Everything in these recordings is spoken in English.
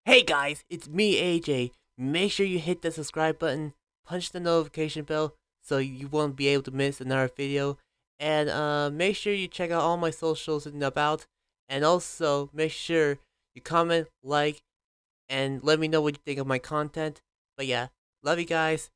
Hey guys, it's me AJ. Make sure you hit the subscribe button, punch the notification bell so you won't be able to miss another video. And make sure you check out all my socials and about. And also make sure you comment, like, and let me know what you think of my content. But yeah, love you guys.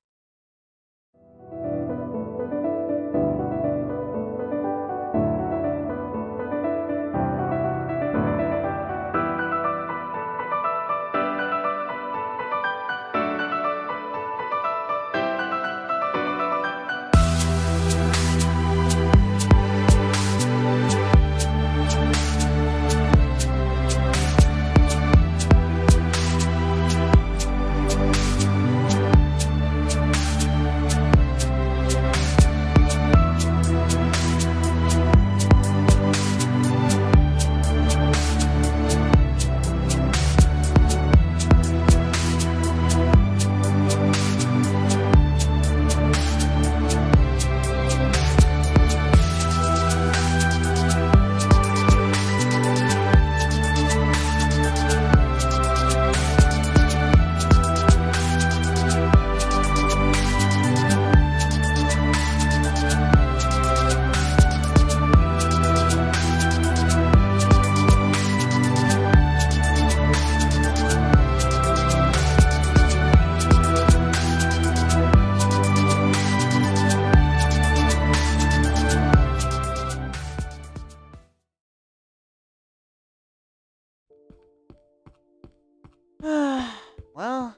Well,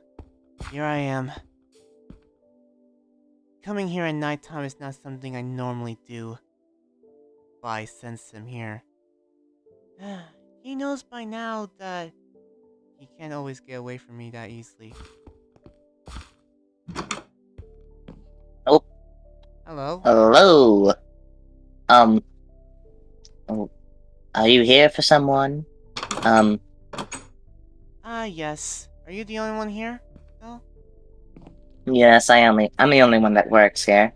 here I am. Coming here at nighttime is not something I normally do, but I sense him here. He knows by now that he can't always get away from me that easily. Oh, Hello? hello. Um, oh, are you here for someone? Um, Yes. Are you the only one here? No? yes, I'm the only one that works here.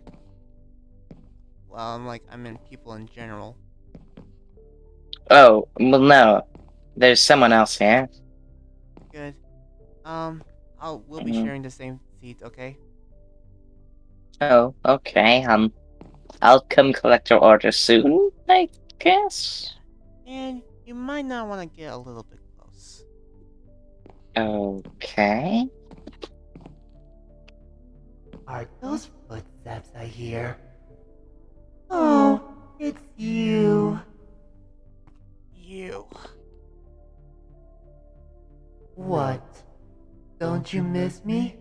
Well, I mean people in general. Oh, well, no. There's someone else here. Good. We'll be Mm, sharing the same seat, okay? oh, okay. I'll come collect your order soon, I guess. Yeah. And you might not want to get a little bit close. Okay. Are those footsteps I hear? Oh, it's you. You. What? Don't you miss me?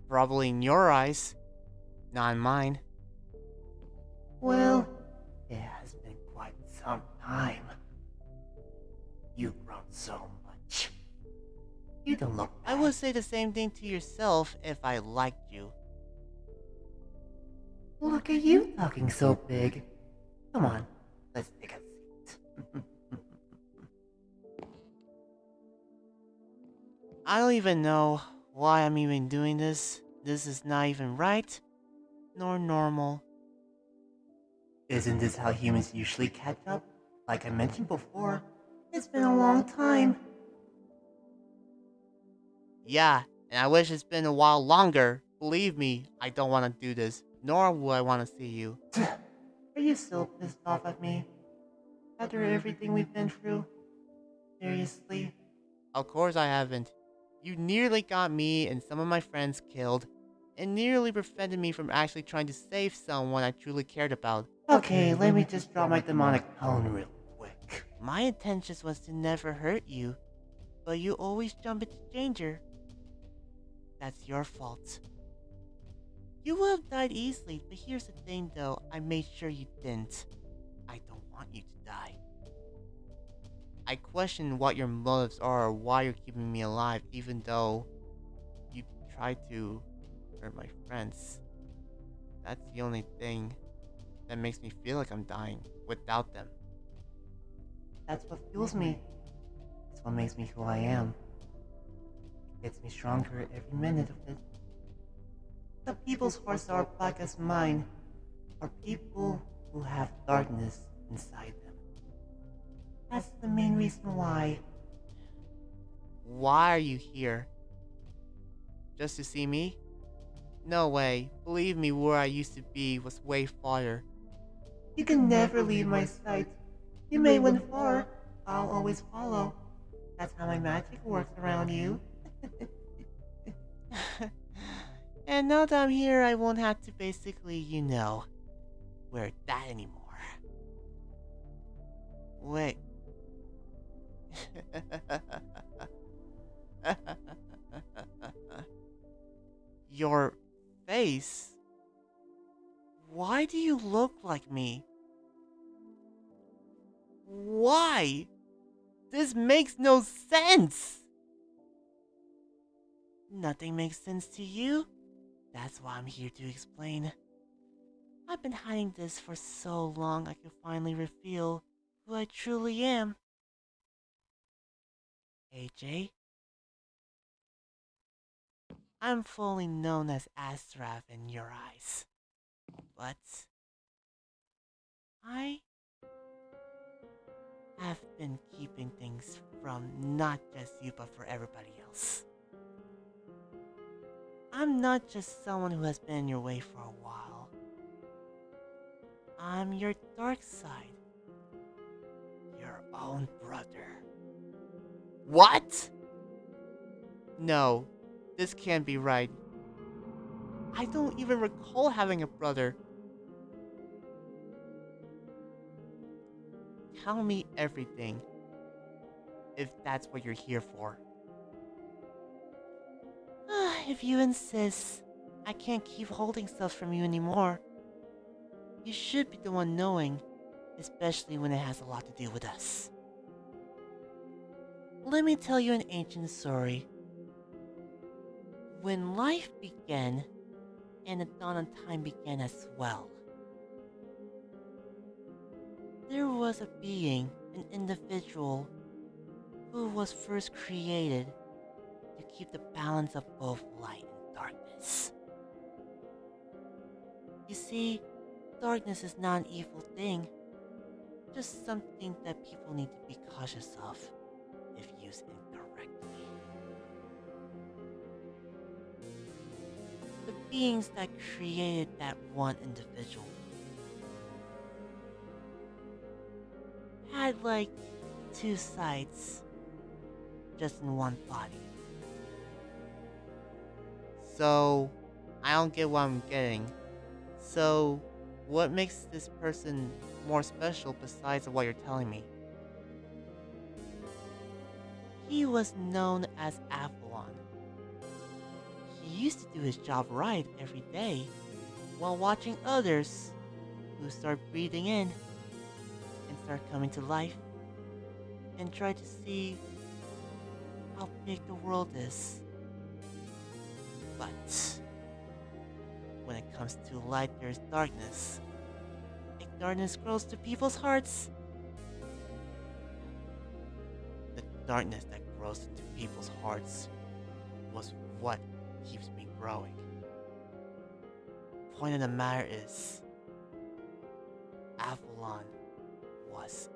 Probably in your eyes, not in mine. Well, it has been quite some time. You've grown so much. You don't look I bad. would say the same thing to yourself if I liked you. Look at you talking so big. Come on, let's take a seat. I don't even know why I'm even doing this. This is not even right, nor normal. Isn't this how humans usually catch up? Like I mentioned before, it's been a long time. Yeah, and I wish it's been a while longer. Believe me, I don't want to do this, nor will I want to see you. Are you still pissed off at me? After everything we've been through? Seriously? Of course I haven't. You nearly got me and some of my friends killed, and nearly prevented me from actually trying to save someone I truly cared about. Okay, let me just drop my demonic tone real quick. My intentions was to never hurt you, but you always jump into danger. That's your fault. You would have died easily, but here's the thing though, I made sure you didn't. I don't want you to die. I question what your motives are or why you're keeping me alive, even though you tried to hurt my friends. That's the only thing that makes me feel like I'm dying without them. That's what fuels me. It's what makes me who I am. It gets me stronger every minute of it. The people's hearts are black as mine are people who have darkness inside them. That's the main reason why. why are you here? Just to see me? No way. Believe me, where I used to be was way farther. You can never leave my sight. You may went far, I'll always follow. That's how my magic works around you. And now that I'm here, I won't have to basically, wear that anymore. Wait. Your face? Why do you look like me? Why? This makes no sense! Nothing makes sense to you? That's why I'm here to explain. I've been hiding this for so long I can finally reveal who I truly am. AJ? I'm fully known as Azerath in your eyes. But I have been keeping things from not just you but for everybody else. I'm not just someone who has been in your way for a while. I'm your dark side. Your own brother. What? No, this can't be right. I don't even recall having a brother. Tell me everything, if that's what you're here for. If you insist, I can't keep holding stuff from you anymore. You should be the one knowing, especially when it has a lot to do with us. Let me tell you an ancient story. When life began, and the dawn of time began as well, there was a being, an individual, who was first created to keep the balance of both light and darkness. You see, darkness is not an evil thing, just something that people need to be cautious of if used incorrectly. The beings that created that one individual had like two sides just in one body. So, I don't get what I'm getting. So, what makes this person more special besides what you're telling me? He was known as Avalon. He used to do his job right every day while watching others who start breathing in and start coming to life and try to see how big the world is. But when it comes to light, there's darkness. And darkness grows to people's hearts. The darkness that grows into people's hearts was what keeps me growing. Point of the matter is, Avalon was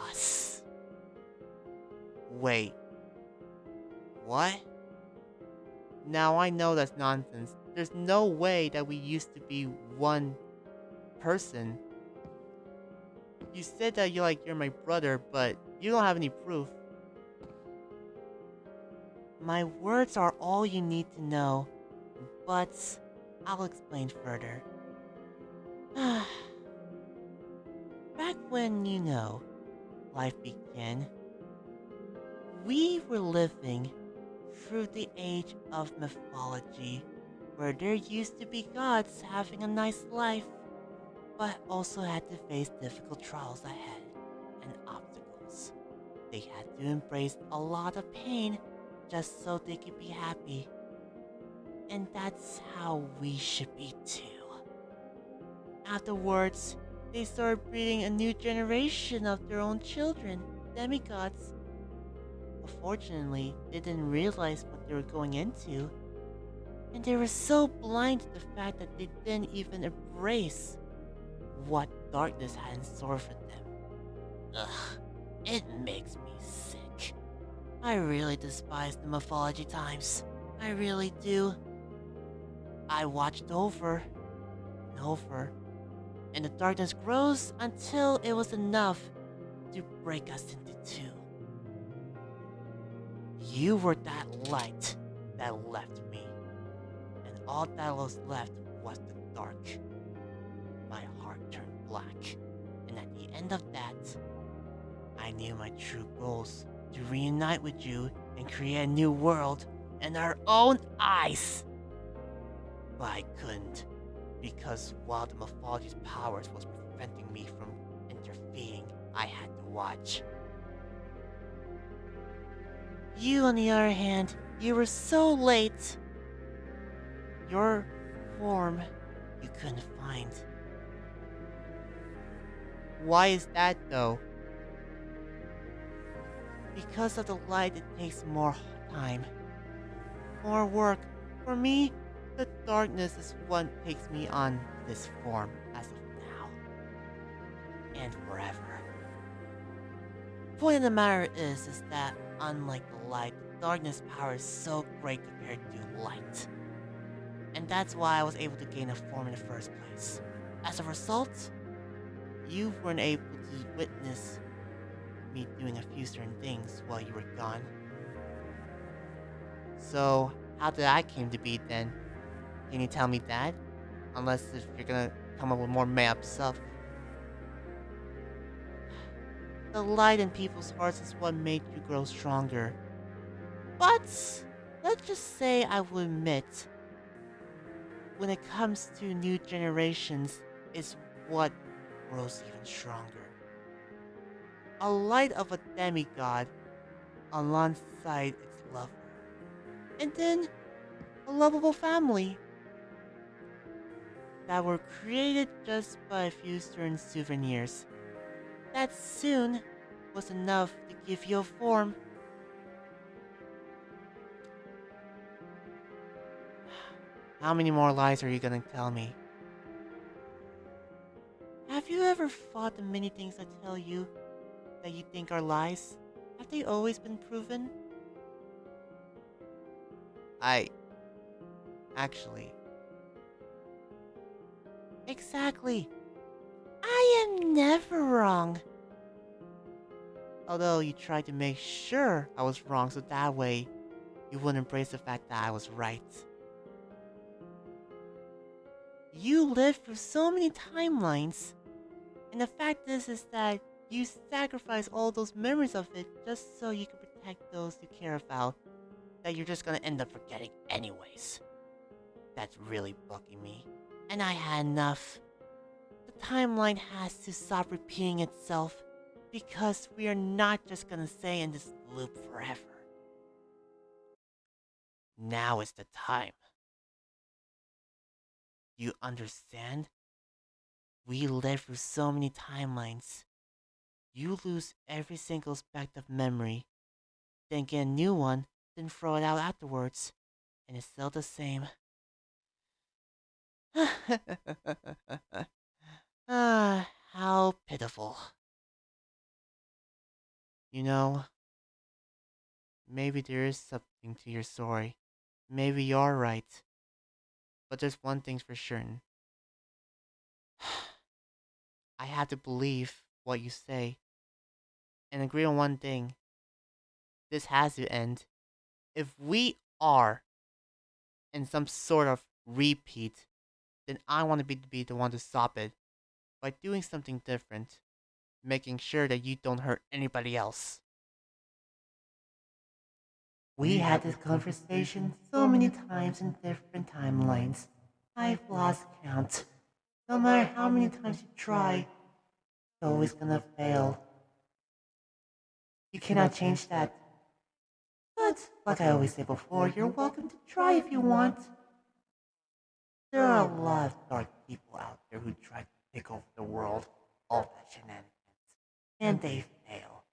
us. Wait. What? Now I know that's nonsense. There's no way that we used to be one person. You said that you're my brother, but you don't have any proof. My words are all you need to know, but I'll explain further. Back when, life began, we were living through the age of mythology, where there used to be gods having a nice life, but also had to face difficult trials ahead and obstacles. They had to embrace a lot of pain just so they could be happy. And that's how we should be too. Afterwards, they started breeding a new generation of their own children, demigods. Unfortunately, they didn't realize what they were going into, and they were so blind to the fact that they didn't even embrace what darkness had in store for them. Ugh, it makes me sick. I really despise the mythology times. I really do. I watched over and over, and the darkness grows until it was enough to break us into two. You were that light that left me, and all that was left was the dark. My heart turned black, and at the end of that, I knew my true goals: to reunite with you and create a new world in our own eyes. But I couldn't, because while the mythology's powers was preventing me from interfering, I had to watch. You, on the other hand, you were so late. Your form you couldn't find. Why is that, though? Because of the light, it takes more time, more work. For me, the darkness is what takes me on this form as of now. And forever. Point of the matter is that unlike the light, the darkness power is so great compared to light. And that's why I was able to gain a form in the first place. As a result, you weren't able to witness me doing a few certain things while you were gone. So, how did I came to be then? Can you tell me that? Unless if you're gonna come up with more made-up stuff. The light in people's hearts is what made you grow stronger. But, let's just say I will admit, when it comes to new generations, is what grows even stronger. A light of a demigod alongside its lover. And then, a lovable family that were created just by a few certain souvenirs. That soon was enough to give you a form. How many more lies are you gonna tell me? Have you ever thought the many things I tell you that you think are lies? Have they always been proven? Actually. Exactly. I am never wrong. Although you tried to make sure I was wrong so that way you wouldn't embrace the fact that I was right. You lived through so many timelines, and the fact is that you sacrifice all those memories of it just so you can protect those you care about that you're just gonna end up forgetting anyways. That's really bugging me. And I had enough. The timeline has to stop repeating itself because we are not just gonna stay in this loop forever. Now is the time. You understand? We live through so many timelines. You lose every single speck of memory, then get a new one, then throw it out afterwards, and it's still the same. How pitiful. You know, maybe there is something to your story. Maybe you're right. But there's one thing's for certain. I have to believe what you say and agree on one thing. This has to end. If we are in some sort of repeat, then I want to be the one to stop it by doing something different, making sure that you don't hurt anybody else. We had this conversation so many times in different timelines. I've lost count. No matter how many times you try, it's always gonna fail. You cannot change that. But, like I always say before, you're welcome to try if you want. There are a lot of dark people out there who try to take over the world, all that shenanigans. And they fail.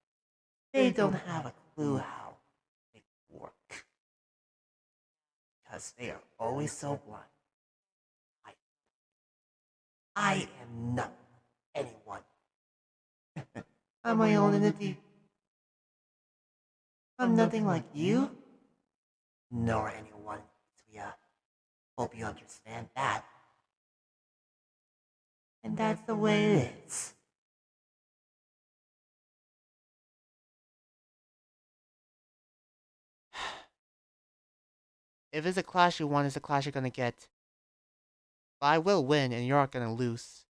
They don't have a clue how they work. Because they are always so blind. I am not anyone. I'm my own entity. I'm nothing like you, nor anyone, Mitsuya. Hope you understand that. And that's the way it is. If it's a clash you want, it's a clash you're gonna get. But I will win, and you're gonna lose.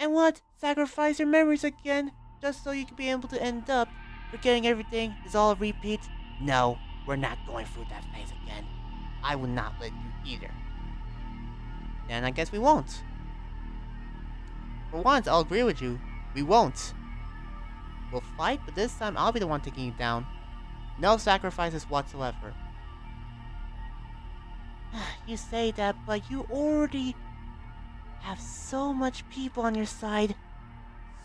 And what? Sacrifice your memories again, just so you can be able to end up forgetting everything is all a repeat? No, we're not going through that phase again. I will not let you either. Then I guess we won't. For once, I'll agree with you. We won't. We'll fight, but this time I'll be the one taking you down. No sacrifices whatsoever. You say that, but you already have so much people on your side.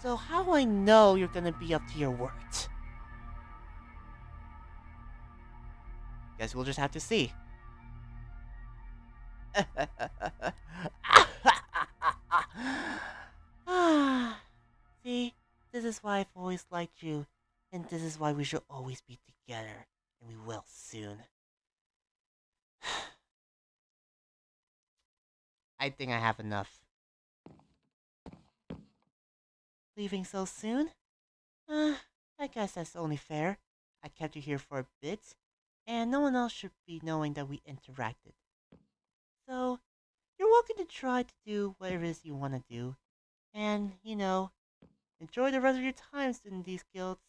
So how I know you're gonna be up to your word? Guess we'll just have to see. See, this is why I've always liked you, and this is why we should always be together, and we will soon. I think I have enough. Leaving so soon? I guess that's only fair. I kept you here for a bit, and no one else should be knowing that we interacted. So, you're welcome to try to do whatever it is you want to do, and, enjoy the rest of your times in these guilds.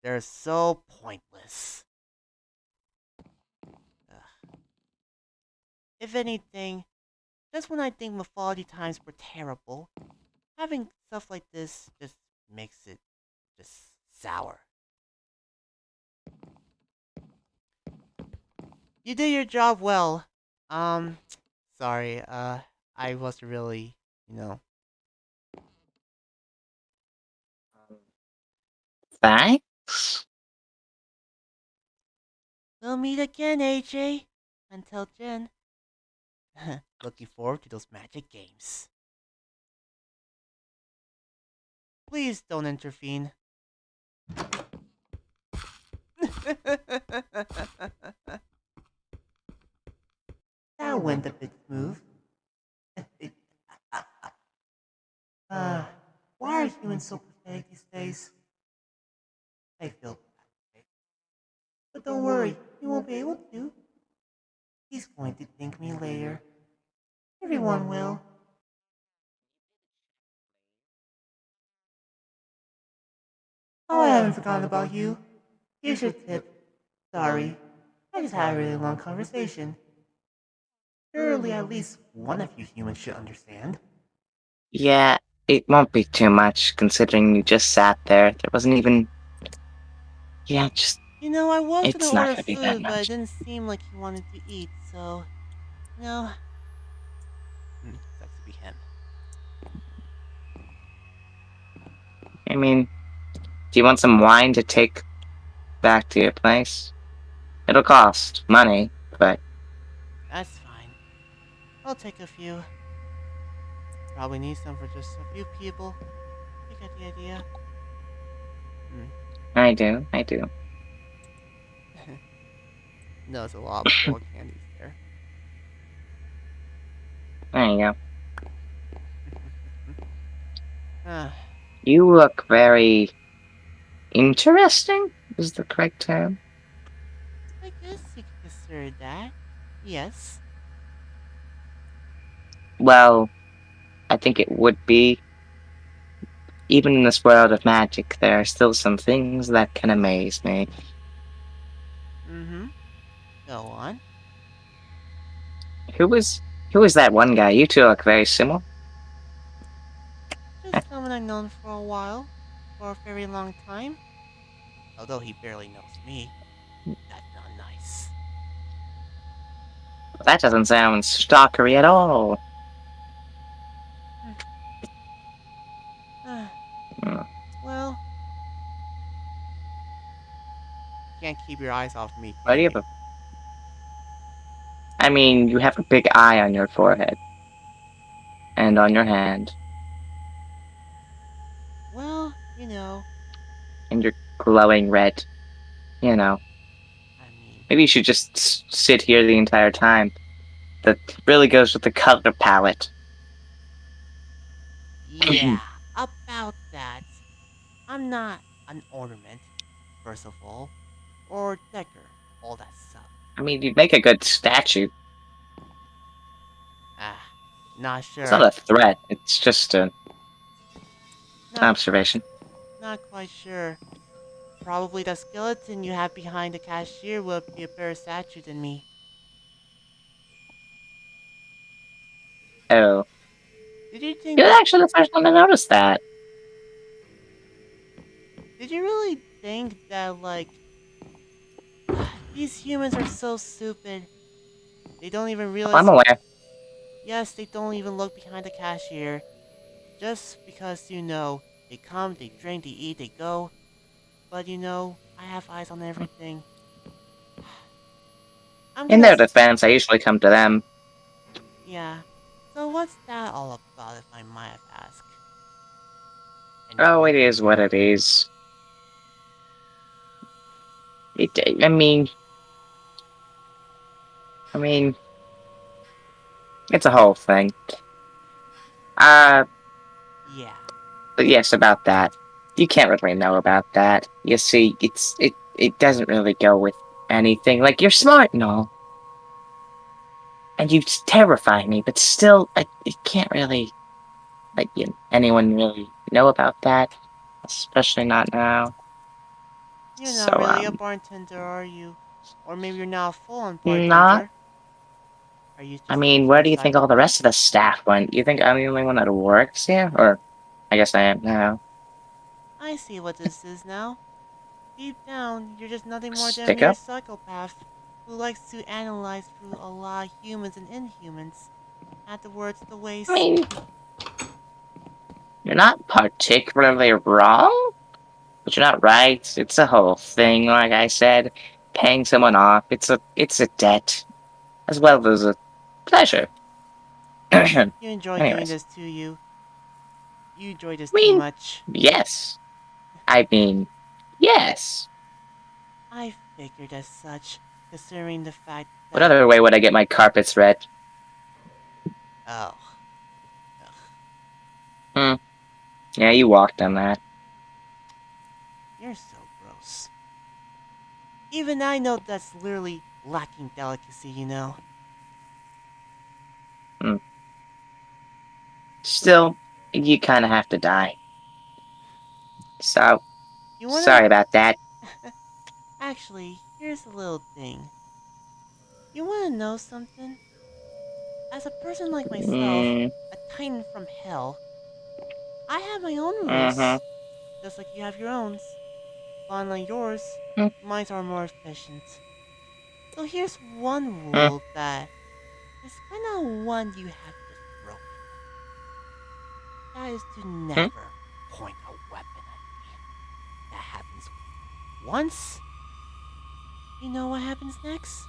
They're so pointless. Ugh. If anything, just when I think mythology times were terrible, having stuff like this just makes it just sour. You did your job well. Sorry, I wasn't really, Thanks. We'll meet again, AJ. Until then. Looking forward to those magic games. Please don't intervene. That went a bit smooth. Why are humans so pathetic these days? I feel bad. But don't worry, you won't be able to. He's going to thank me later. Everyone will. Oh, I haven't forgotten about you. Here's your tip. Sorry, I just had a really long conversation. Surely at least one of you humans should understand. Yeah, it won't be too much, considering you just sat there. There wasn't even... Yeah, just... I was gonna It's not order gonna be that food, but it much. didn't seem like he wanted to eat, so, sucks to be him. I mean, do you want some wine to take back to your place? It'll cost money, but... That's fine. I'll take a few. Probably need some for just a few people. You get the idea? I do. No, it's a lot more candies there. There you go. Ah, You look very... interesting, is the correct term. I guess you could consider that. Yes. Well, I think it would be. Even in this world of magic, there are still some things that can amaze me. Mm-hmm. Go on. Who was... who was that one guy? You two look very similar. Just someone I've known for a while. For a very long time. Although he barely knows me. That's not nice. That doesn't sound stalkery at all. Hmm. Well, can't keep your eyes off me, Why do can you you? have a... I mean, you have a big eye on your forehead. And on your hand. Well, And you're glowing red. You know. I mean, Maybe you should just sit here the entire time. That really goes with the color palette. yeah, about that. I'm not an ornament, first of all, or decor, all that stuff. I mean, you'd make a good statue. Ah, not It's not sure. a threat. It's just an Not, observation. not quite sure. Probably the skeleton you have behind the cashier would be a better statue than me. Oh. Did you think You're that? actually the first one to notice that. Did you really think that, like, these humans are so stupid? They don't even realize. I'm aware. Yes, they don't even look behind the cashier. Just because, they come, they drink, they eat, they go. But I have eyes on everything. I'm In gonna. their defense, I usually come to them. Yeah. So what's that all about, if I might ask? Oh, Anything it is what particular? it is. I mean, it's a whole thing. Yeah. But yes, about that. You can't really know about that. You see, it doesn't really go with anything. Like, you're smart and all. And you terrify me, but still, I can't really let anyone really know about that. Especially not now. You're not So, really a bartender, are you? Or maybe you're not a full-on not. bartender. Are you I just some mean, sort where of do you think all the psychopath? rest of the staff went? You think I'm the only one that works here? Or, I guess I am now. I see what this is now. Deep down, you're just nothing more than a Stick mere up? psychopath who likes to analyze through a lot of humans and inhumans. Afterwards, the I waste. mean, you're not particularly wrong, but you're not right. It's a whole thing, like I said. Paying someone off, it's a debt, as well as a pleasure. Anyways, You enjoy doing I this to you. You enjoy this too mean, much. yes. I mean, yes. I figured as such, considering the fact What that. other way would I get my carpets red? Oh. Ugh. Hmm. Yeah, you walked on that. You're so gross. Even I know that's literally lacking delicacy. Hmm. Still, you kind of have to die. So, You wanna. sorry about that. Actually, here's a little thing. You wanna know something? As a person like myself, Mm, a titan from hell, I have my own mm-hmm. rules. Just like you have your own. But unlike yours, Mm, mine are more efficient. So here's one mm, rule that is kinda one you have just broken. That is to mm. never point a weapon at me. That happens once. You know what happens next?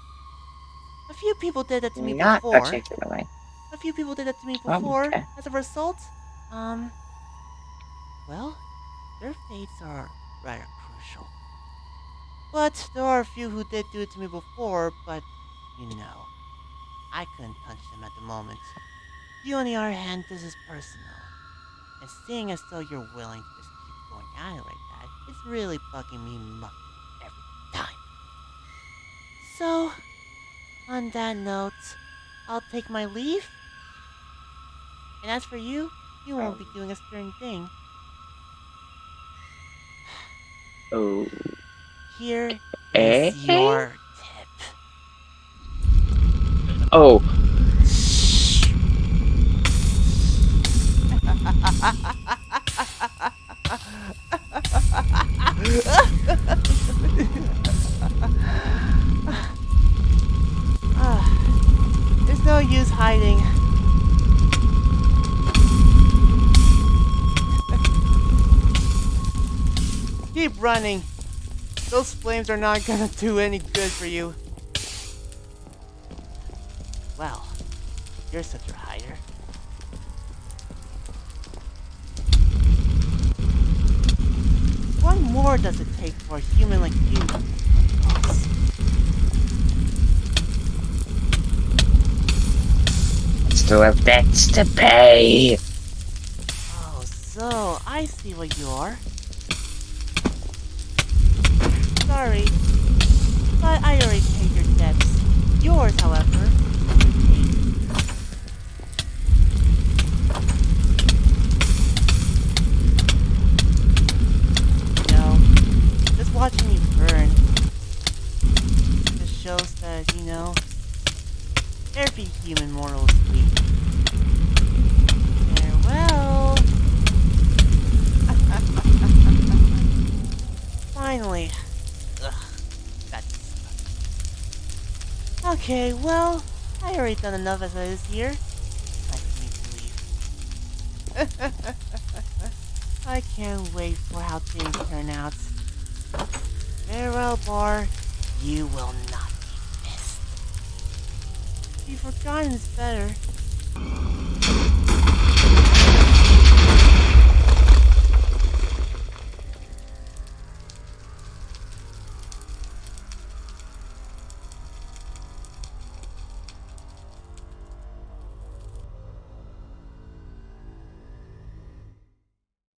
A few people did that to me Not before. particularly. A few people did that to me Oh, before. okay. As a result, um, well, their fates are rather crucial. But there are a few who did do it to me before, but I couldn't touch them at the moment. You, on the other hand, this is personal. And seeing as though you're willing to just keep going at it like that, it's really bugging me muck every time. So, on that note, I'll take my leave. And as for you, you won't be doing a certain thing. Oh. Here Eh? is your tip. Oh. There's no use hiding. Keep running. Those flames are not gonna do any good for you. Well, you're such a hider. What more does it take for a human like you? Boss? Still have debts to pay. Oh, so I see what you are. Sorry, but I already paid your debts. Yours, however, paid. You know, just watching you burn just shows that, you know, every human mortal is weak. Farewell. Finally. Ugh, that sucks. Okay, well, I already done enough as it is here. Time for me to leave. I can't wait for how things turn out. Farewell, Bar. You will not be missed. Be forgotten is better.